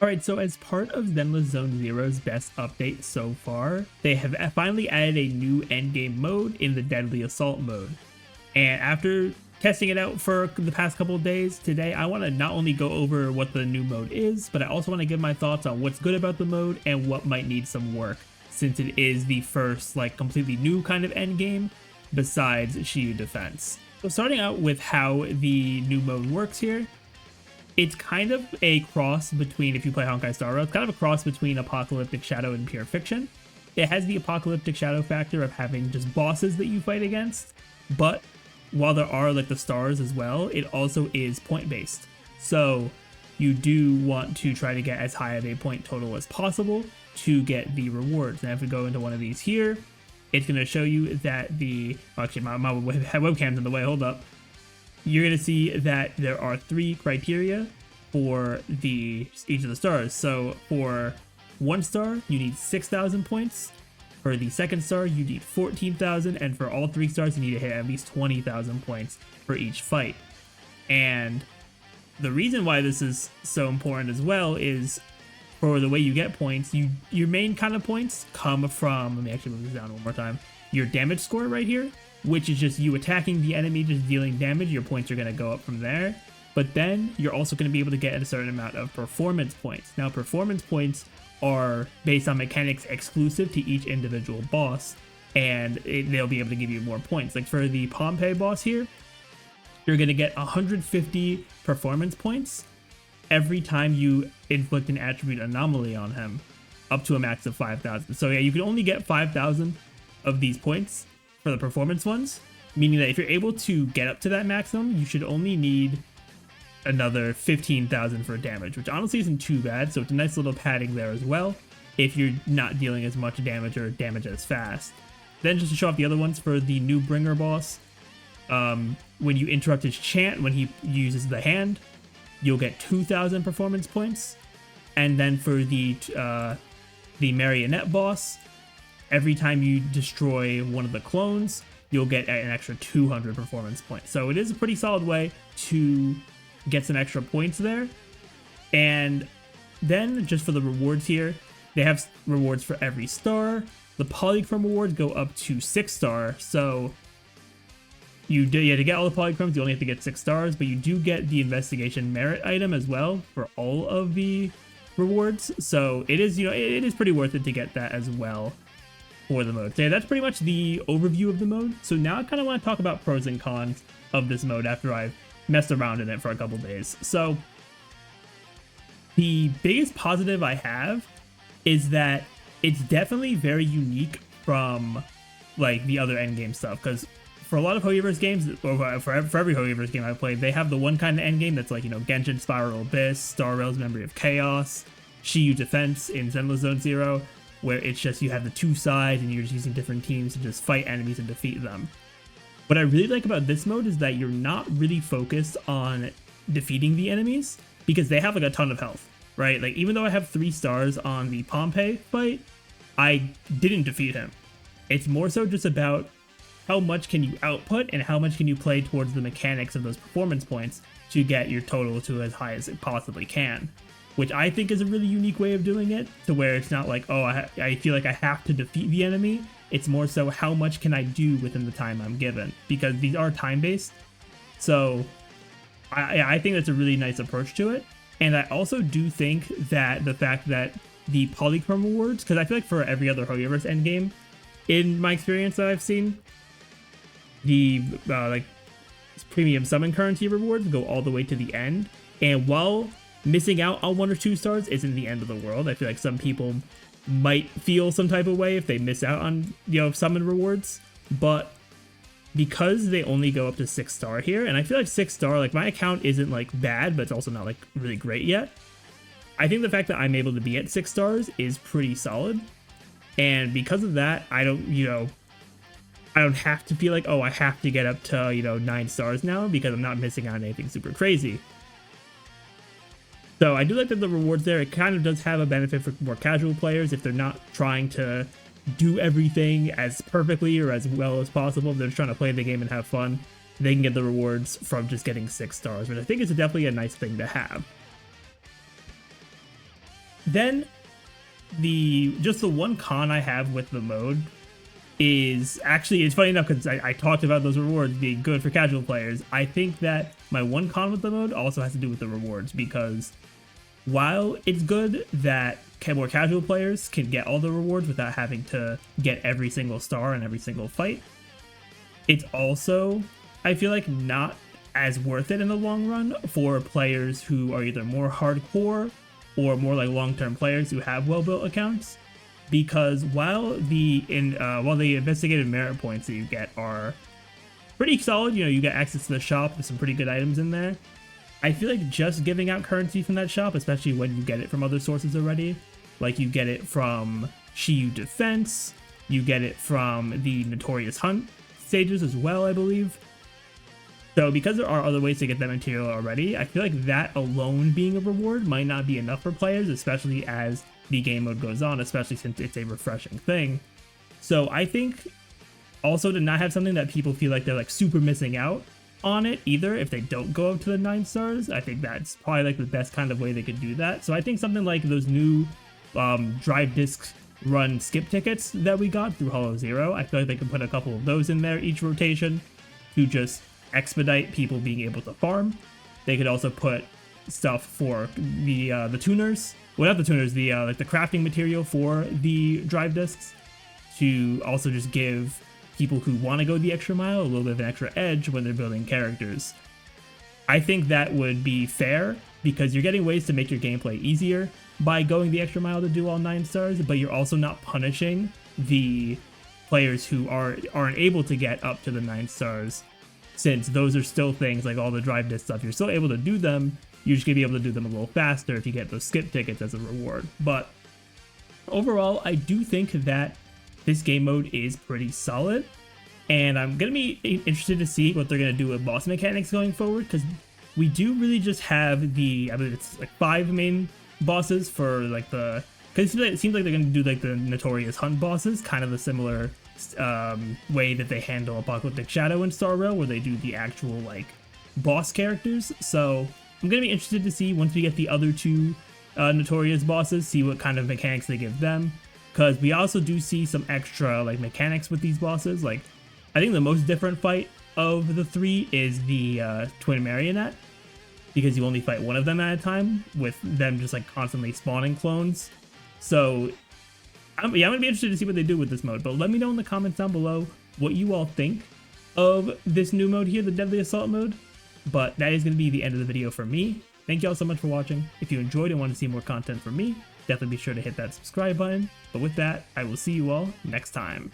Alright, so as part of Zenless Zone Zero's best update so far, they have finally added a new endgame mode in the Deadly Assault mode. And after testing it out for the past couple of days, today I want to not only go over what the new mode is, but I also want to give my thoughts on what's good about the mode and what might need some work, since it is the first completely new kind of endgame besides Shiyu Defense. So starting out with how the new mode works here, it's kind of a cross between, if you play Honkai Star Rail, it's kind of a cross between Apocalyptic Shadow and Pure Fiction. It has the Apocalyptic Shadow factor of having just bosses that you fight against, but while there are the stars as well, it also is point based. So you do want to try to get as high of a point total as possible to get the rewards. Now if we go into one of these here, it's going to show you that actually my webcam's in the way, hold up. You're going to see that there are 3 criteria for each of the stars. So for 1 star, you need 6,000 points. For the 2nd star, you need 14,000. And for all 3 stars, you need to hit at least 20,000 points for each fight. And the reason why this is so important as well is for the way you get points, your main kind of points come from, let me actually move this down one more time, your damage score right here, which is just you attacking the enemy, just dealing damage. Your points are going to go up from there. But then you're also going to be able to get a certain amount of performance points. Now, performance points are based on mechanics exclusive to each individual boss, and they'll be able to give you more points. Like for the Pompeii boss here, you're going to get 150 performance points every time you inflict an attribute anomaly on him, up to a max of 5,000. So yeah, you can only get 5,000 of these points for the performance ones, meaning that if you're able to get up to that maximum, you should only need another 15,000 for damage, which honestly isn't too bad. So it's a nice little padding there as well if you're not dealing as much damage or damage as fast. Then just to show off the other ones, for the new Bringer boss, when you interrupt his chant, when he uses the hand, you'll get 2,000 performance points. And then for the Marionette boss, every time you destroy one of the clones, you'll get an extra 200 performance points. So it is a pretty solid way to get some extra points there. And then just for the rewards here, they have rewards for every star. The Polychrome rewards go up to 6 star. So to get all the Polychromes, you only have to get 6 stars, but you do get the Investigation Merit item as well for all of the rewards. So it is, it is pretty worth it to get that as well for the mode. So yeah, that's pretty much the overview of the mode. So now I kind of want to talk about pros and cons of this mode after I've messed around in it for a couple days. So the biggest positive I have is that it's definitely very unique from the other endgame stuff, because for a lot of Hoyoverse games, or for every Hoyoverse game I've played, they have the one kind of endgame that's Genshin Spiral Abyss, Star Rail's Memory of Chaos, Shiyu Defense in Zenless Zone Zero, where it's just you have the 2 sides and you're just using different teams to just fight enemies and defeat them. What I really like about this mode is that you're not really focused on defeating the enemies, because they have a ton of health, right? Even though I have 3 stars on the Pompeii fight, I didn't defeat him. It's more so just about how much can you output and how much can you play towards the mechanics of those performance points to get your total to as high as it possibly can, which I think is a really unique way of doing it, to where it's not I feel like I have to defeat the enemy. It's more so how much can I do within the time I'm given, because these are time-based. So I think that's a really nice approach to it. And I also do think that the fact that the Polychrome rewards, because I feel like for every other Hoyoverse endgame, in my experience that I've seen, the premium summon currency rewards go all the way to the end. And while missing out on 1 or 2 stars isn't the end of the world, I feel like some people might feel some type of way if they miss out on summon rewards, but because they only go up to 6 star here, and I feel like 6 star, my account isn't bad, but it's also not really great yet. I think the fact that I'm able to be at 6 stars is pretty solid, and because of that, I don't have to feel like, oh, I have to get up to 9 stars now, because I'm not missing out on anything super crazy. So I do like that the rewards there, it kind of does have a benefit for more casual players if they're not trying to do everything as perfectly or as well as possible. If they're just trying to play the game and have fun, they can get the rewards from just getting 6 stars, which I think is definitely a nice thing to have. then just the one con I have with the mode is actually, it's funny enough because I talked about those rewards being good for casual players. I think that my one con with the mode also has to do with the rewards, because while it's good that more casual players can get all the rewards without having to get every single star in every single fight, it's also, I feel like, not as worth it in the long run for players who are either more hardcore or more like long-term players who have well-built accounts. Because while the investigative merit points that you get are pretty solid, you know, you get access to the shop with some pretty good items in there, I feel like just giving out currency from that shop, especially when you get it from other sources already, like you get it from Shiyu Defense, you get it from the Notorious Hunt stages as well, I believe. So because there are other ways to get that material already, I feel like that alone being a reward might not be enough for players, especially as the game mode goes on, especially since it's a refreshing thing. So I think also to not have something that people feel like they're like super missing out on it either if they don't go up to the 9 stars, I think that's probably like the best kind of way they could do that. So I think something like those new drive disc run skip tickets that we got through Hollow Zero, I feel like they could put a couple of those in there each rotation to just expedite people being able to farm. They could also put stuff for the tuners, well, not the tuners, the like the crafting material for the drive discs, to also just give people who want to go the extra mile a little bit of an extra edge when they're building characters. I think that would be fair because you're getting ways to make your gameplay easier by going the extra mile to do all 9 stars, but you're also not punishing the players who aren't able to get up to the 9 stars, since those are still things like all the drive disc stuff. You're still able to do them, you're just gonna be able to do them a little faster if you get those skip tickets as a reward. But overall, I do think that this game mode is pretty solid, and I'm gonna be interested to see what they're gonna do with boss mechanics going forward, because we do really just have I believe it's like 5 main bosses for like because it seems like they're gonna do like the Notorious Hunt bosses, kind of a similar way that they handle Apocalyptic Shadow in Star Rail, where they do the actual like boss characters. So I'm gonna be interested to see once we get the other 2 Notorious bosses, see what kind of mechanics they give them, because we also do see some extra like mechanics with these bosses. Like I think the most different fight of the 3 is the Twin Marionette, because you only fight one of them at a time, with them just like constantly spawning clones. So I'm gonna be interested to see what they do with this mode, but let me know in the comments down below what you all think of this new mode here, the Deadly Assault mode. But that is gonna be the end of the video for me. Thank you all so much for watching. If you enjoyed and want to see more content from me, definitely be sure to hit that subscribe button. But with that, I will see you all next time.